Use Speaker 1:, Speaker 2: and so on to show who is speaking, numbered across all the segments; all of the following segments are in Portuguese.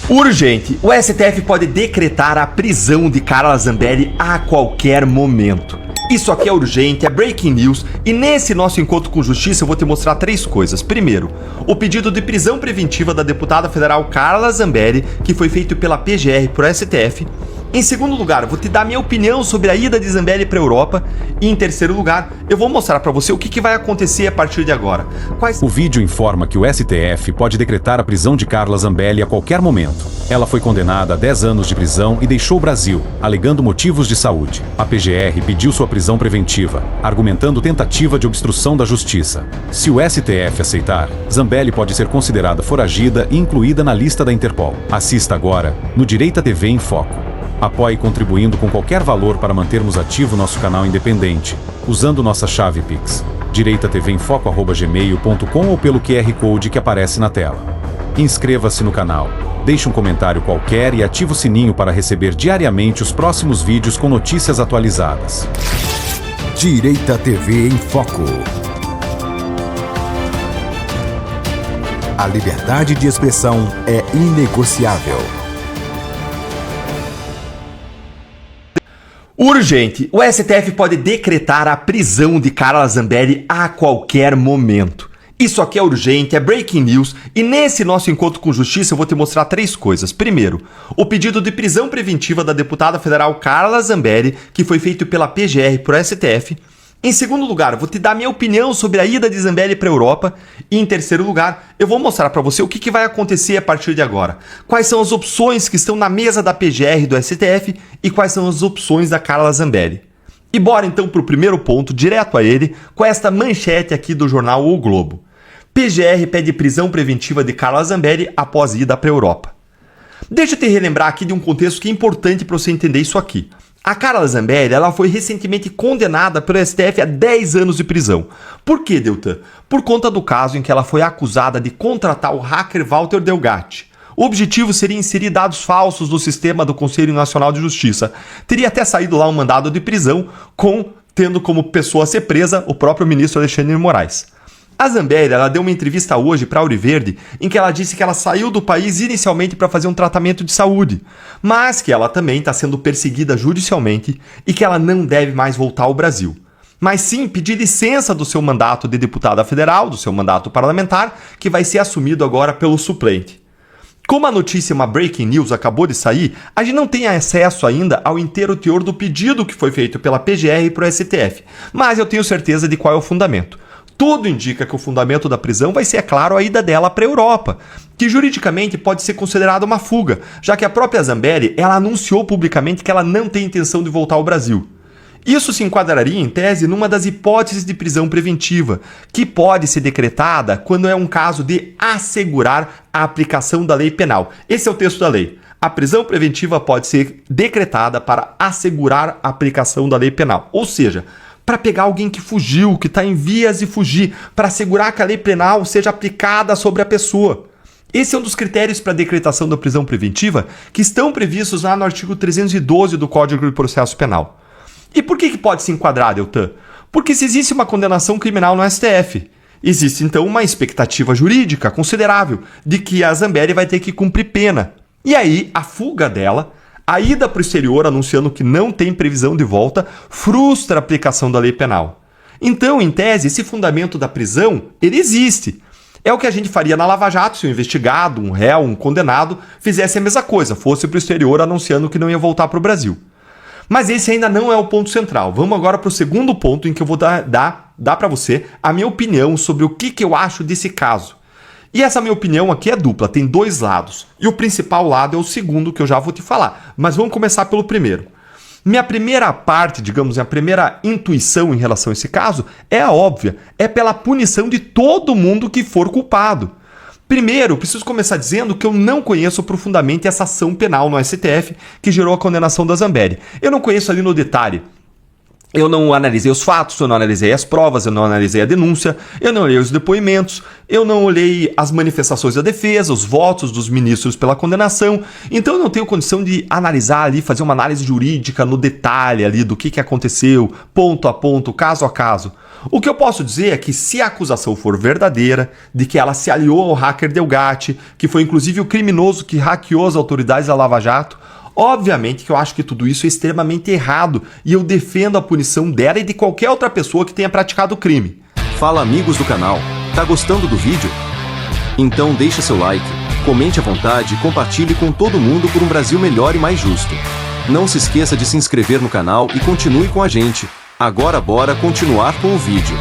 Speaker 1: Urgente! O STF pode decretar a prisão de Carla Zambelli a qualquer momento. Isso aqui é urgente, é breaking news, e nesse nosso encontro com justiça eu vou te mostrar três coisas. Primeiro, o pedido de prisão preventiva da deputada federal Carla Zambelli, que foi feito pela PGR por STF. Em segundo lugar, vou te dar minha opinião sobre a ida de Zambelli para a Europa. E em terceiro lugar, eu vou mostrar para você o que vai acontecer a partir de agora.
Speaker 2: O vídeo informa que o STF pode decretar a prisão de Carla Zambelli a qualquer momento. Ela foi condenada a 10 anos de prisão e deixou o Brasil, alegando motivos de saúde. A PGR pediu sua prisão preventiva, argumentando tentativa de obstrução da justiça. Se o STF aceitar, Zambelli pode ser considerada foragida e incluída na lista da Interpol. Assista agora no Direita TV em Foco. Apoie contribuindo com qualquer valor para mantermos ativo nosso canal independente, usando nossa chave Pix, direitatvemfoco@gmail.com ou pelo QR Code que aparece na tela. Inscreva-se no canal, deixe um comentário qualquer e ative o sininho para receber diariamente os próximos vídeos com notícias atualizadas.
Speaker 3: Direita TV em Foco. A liberdade de expressão é inegociável.
Speaker 1: Urgente! O STF pode decretar a prisão de Carla Zambelli a qualquer momento. Isso aqui é urgente, é breaking news, e nesse nosso encontro com justiça eu vou te mostrar três coisas. Primeiro, o pedido de prisão preventiva da deputada federal Carla Zambelli, que foi feito pela PGR por STF. Em segundo lugar, vou te dar minha opinião sobre a ida de Zambelli para a Europa. E em terceiro lugar, eu vou mostrar para você o que vai acontecer a partir de agora. Quais são as opções que estão na mesa da PGR e do STF e quais são as opções da Carla Zambelli. E bora então para o primeiro ponto, direto a ele, com esta manchete aqui do jornal O Globo. PGR pede prisão preventiva de Carla Zambelli após ida para a Europa. Deixa eu te relembrar aqui de um contexto que é importante para você entender isso aqui. A Carla Zambelli, ela foi recentemente condenada pelo STF a 10 anos de prisão. Por que, Deltan? Por conta do caso em que ela foi acusada de contratar o hacker Walter Delgatti. O objetivo seria inserir dados falsos no sistema do Conselho Nacional de Justiça. Teria até saído lá um mandado de prisão, tendo como pessoa a ser presa o próprio ministro Alexandre de Moraes. A Zambelli, ela deu uma entrevista hoje para a Auriverde em que ela disse que ela saiu do país inicialmente para fazer um tratamento de saúde, mas que ela também está sendo perseguida judicialmente e que ela não deve mais voltar ao Brasil. Mas sim pedir licença do seu mandato de deputada federal, do seu mandato parlamentar, que vai ser assumido agora pelo suplente. Como a notícia, uma breaking news, acabou de sair, a gente não tem acesso ainda ao inteiro teor do pedido que foi feito pela PGR e para o STF, mas eu tenho certeza de qual é o fundamento. Tudo indica que o fundamento da prisão vai ser, é claro, a ida dela para a Europa, que juridicamente pode ser considerada uma fuga, já que a própria Zambelli, ela anunciou publicamente que ela não tem intenção de voltar ao Brasil. Isso se enquadraria, em tese, numa das hipóteses de prisão preventiva, que pode ser decretada quando é um caso de assegurar a aplicação da lei penal. Esse é o texto da lei. A prisão preventiva pode ser decretada para assegurar a aplicação da lei penal, ou seja, para pegar alguém que fugiu, que está em vias de fugir, para assegurar que a lei penal seja aplicada sobre a pessoa. Esse é um dos critérios para a decretação da prisão preventiva que estão previstos lá no artigo 312 do Código de Processo Penal. E por que pode se enquadrar, Deltan? Porque se existe uma condenação criminal no STF, existe então uma expectativa jurídica considerável de que a Zambelli vai ter que cumprir pena. E aí a fuga dela, a ida para o exterior anunciando que não tem previsão de volta, frustra a aplicação da lei penal. Então, em tese, esse fundamento da prisão, ele existe. É o que a gente faria na Lava Jato se um investigado, um réu, um condenado fizesse a mesma coisa, fosse para o exterior anunciando que não ia voltar para o Brasil. Mas esse ainda não é o ponto central. Vamos agora para o segundo ponto em que eu vou dar para você a minha opinião sobre o que eu acho desse caso. E essa minha opinião aqui é dupla, tem dois lados. E o principal lado é o segundo que eu já vou te falar. Mas vamos começar pelo primeiro. Minha primeira parte, digamos, a primeira intuição em relação a esse caso é a óbvia. É pela punição de todo mundo que for culpado. Primeiro, preciso começar dizendo que eu não conheço profundamente essa ação penal no STF que gerou a condenação da Zambelli. Eu não conheço ali no detalhe Eu não analisei os fatos, eu não analisei as provas, eu não analisei a denúncia, eu não olhei os depoimentos, eu não olhei as manifestações da defesa, os votos dos ministros pela condenação. Então eu não tenho condição de analisar ali, fazer uma análise jurídica no detalhe ali do que aconteceu, ponto a ponto, caso a caso. O que eu posso dizer é que se a acusação for verdadeira, de que ela se aliou ao hacker Delgatti, que foi inclusive o criminoso que hackeou as autoridades da Lava Jato, obviamente que eu acho que tudo isso é extremamente errado e eu defendo a punição dela e de qualquer outra pessoa que tenha praticado o crime.
Speaker 4: Fala, amigos do canal, tá gostando do vídeo? Então deixa seu like, comente à vontade e compartilhe com todo mundo por um Brasil melhor e mais justo. Não se esqueça de se inscrever no canal e continue com a gente. Agora bora continuar com o vídeo.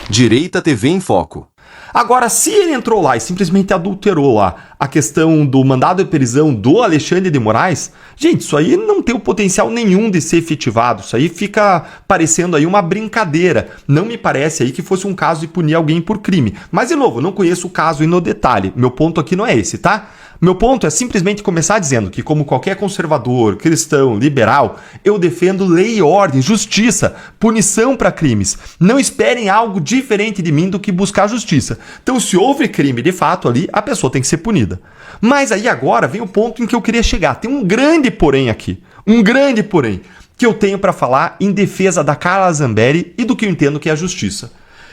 Speaker 4: Direita TV em Foco.
Speaker 1: Agora, se ele entrou lá e simplesmente adulterou lá a questão do mandado de prisão do Alexandre de Moraes, gente, isso aí não tem o potencial nenhum de ser efetivado. Isso aí fica parecendo aí uma brincadeira. Não me parece aí que fosse um caso de punir alguém por crime. Mas, de novo, eu não conheço o caso e no detalhe. Meu ponto aqui não é esse, tá? Meu ponto é simplesmente começar dizendo que, como qualquer conservador, cristão, liberal, eu defendo lei e ordem, justiça, punição para crimes. Não esperem algo diferente de mim do que buscar justiça. Então, se houve crime de fato ali, a pessoa tem que ser punida. Mas aí agora vem o ponto em que eu queria chegar. Tem um grande porém aqui. Um grande porém que eu tenho para falar em defesa da Carla Zambelli e do que eu entendo que é a justiça.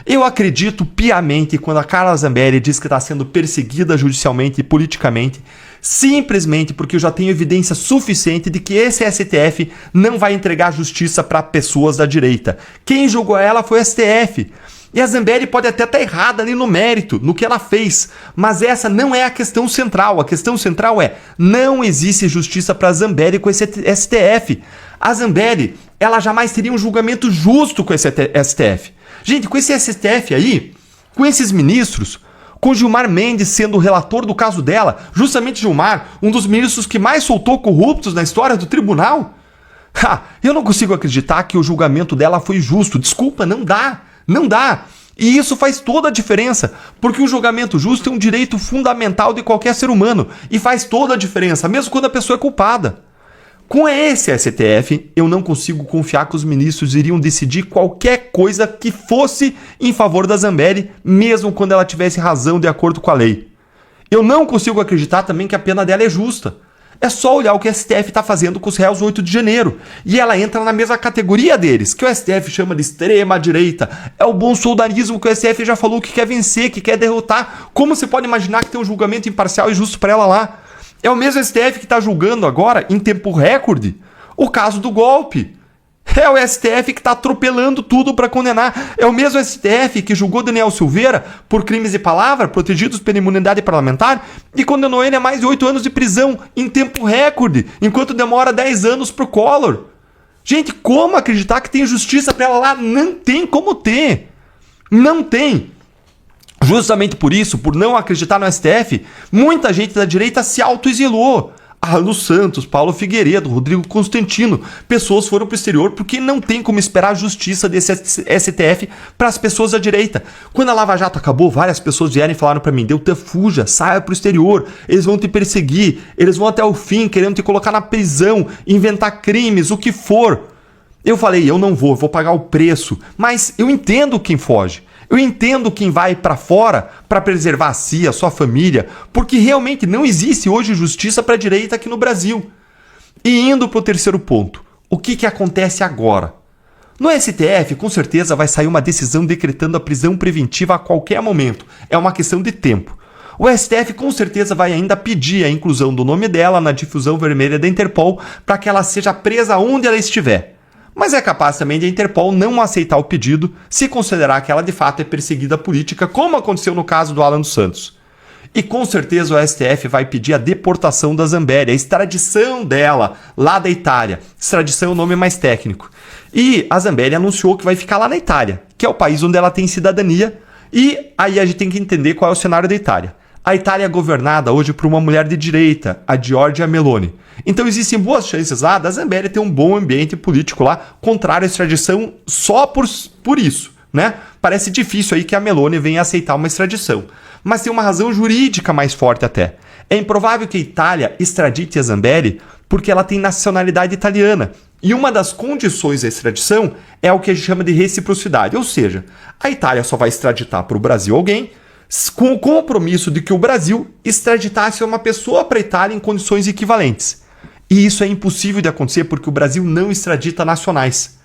Speaker 1: Eu acredito piamente quando a Carla Zambelli diz que está sendo perseguida judicialmente e politicamente, simplesmente porque eu já tenho evidência suficiente de que esse STF não vai entregar justiça para pessoas da direita. Quem julgou ela foi o STF. E a Zambelli pode até estar errada ali no mérito, no que ela fez, mas essa não é a questão central. A questão central é, não existe justiça para a Zambelli com esse STF. A Zambelli, ela jamais teria um julgamento justo com esse STF. Gente, com esse STF aí, com esses ministros, com Gilmar Mendes sendo o relator do caso dela, justamente Gilmar, um dos ministros que mais soltou corruptos na história do tribunal, eu não consigo acreditar que o julgamento dela foi justo. Desculpa, não dá. Não dá. E isso faz toda a diferença, porque o julgamento justo é um direito fundamental de qualquer ser humano e faz toda a diferença, mesmo quando a pessoa é culpada. Com esse STF, eu não consigo confiar que os ministros iriam decidir qualquer coisa que fosse em favor da Zambelli, mesmo quando ela tivesse razão de acordo com a lei. Eu não consigo acreditar também que a pena dela é justa. É só olhar o que o STF está fazendo com os réus 8 de janeiro. E ela entra na mesma categoria deles, que o STF chama de extrema-direita. É o bolsonarismo que o STF já falou que quer vencer, que quer derrotar. Como você pode imaginar que tem um julgamento imparcial e justo para ela lá? É o mesmo STF que está julgando agora, em tempo recorde, o caso do golpe. É o STF que está atropelando tudo para condenar. É o mesmo STF que julgou Daniel Silveira por crimes de palavra, protegidos pela imunidade parlamentar, e condenou ele a mais de 8 anos de prisão, em tempo recorde, enquanto demora 10 anos pro Collor. Gente, como acreditar que tem justiça para ela lá? Não tem como ter. Não tem. Justamente por isso, por não acreditar no STF, muita gente da direita se autoexilou. Arlo Santos, Paulo Figueiredo, Rodrigo Constantino, pessoas foram para o exterior porque não tem como esperar a justiça desse STF para as pessoas da direita. Quando a Lava Jato acabou, várias pessoas vieram e falaram para mim, Deltan, fuja, saia para o exterior, eles vão te perseguir, eles vão até o fim, querendo te colocar na prisão, inventar crimes, o que for. Eu falei, eu não vou pagar o preço, mas eu entendo quem foge. Eu entendo quem vai para fora para preservar a si, a sua família, porque realmente não existe hoje justiça para a direita aqui no Brasil. E indo para o terceiro ponto, o que acontece agora? No STF, com certeza vai sair uma decisão decretando a prisão preventiva a qualquer momento. É uma questão de tempo. O STF com certeza vai ainda pedir a inclusão do nome dela na difusão vermelha da Interpol para que ela seja presa onde ela estiver. Mas é capaz também de a Interpol não aceitar o pedido se considerar que ela de fato é perseguida política, como aconteceu no caso do Alan dos Santos. E com certeza o STF vai pedir a deportação da Zambelli, a extradição dela lá da Itália. Extradição é o nome mais técnico. E a Zambelli anunciou que vai ficar lá na Itália, que é o país onde ela tem cidadania, e aí a gente tem que entender qual é o cenário da Itália. A Itália é governada hoje por uma mulher de direita, a Giorgia Meloni. Então existem boas chances lá da Zambelli ter um bom ambiente político lá, contrário à extradição só por isso, né? Parece difícil aí que a Meloni venha aceitar uma extradição. Mas tem uma razão jurídica mais forte até. É improvável que a Itália extradite a Zambelli porque ela tem nacionalidade italiana. E uma das condições da extradição é o que a gente chama de reciprocidade, ou seja, a Itália só vai extraditar para o Brasil alguém com o compromisso de que o Brasil extraditasse uma pessoa para a Itália em condições equivalentes. E isso é impossível de acontecer porque o Brasil não extradita nacionais.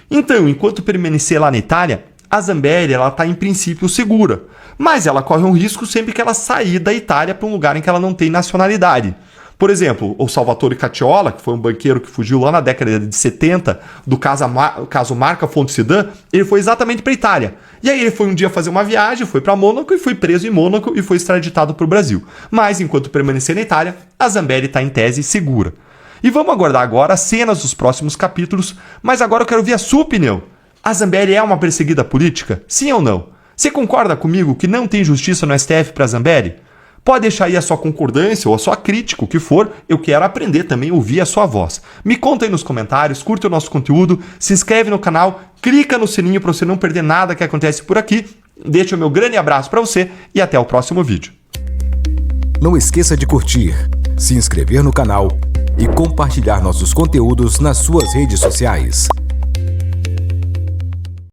Speaker 1: Então, enquanto permanecer lá na Itália, a Zambelli está em princípio segura, mas ela corre um risco sempre que ela sair da Itália para um lugar em que ela não tem nacionalidade. Por exemplo, o Salvatore Cacciola, que foi um banqueiro que fugiu lá na década de 70 do caso Marca Fonte Sidan, ele foi exatamente para a Itália. E aí ele foi um dia fazer uma viagem, foi para Mônaco e foi preso em Mônaco e foi extraditado para o Brasil. Mas enquanto permanecer na Itália, a Zambelli está em tese segura. E vamos aguardar agora as cenas dos próximos capítulos, mas agora eu quero ouvir a sua opinião. A Zambelli é uma perseguida política? Sim ou não? Você concorda comigo que não tem justiça no STF para a Zambelli? Pode deixar aí a sua concordância ou a sua crítica, o que for, eu quero aprender também, ouvir a sua voz. Me conta aí nos comentários, curta o nosso conteúdo, se inscreve no canal, clica no sininho para você não perder nada que acontece por aqui. Deixa o meu grande abraço para você e até o próximo vídeo.
Speaker 3: Não esqueça de curtir, se inscrever no canal e compartilhar nossos conteúdos nas suas redes sociais.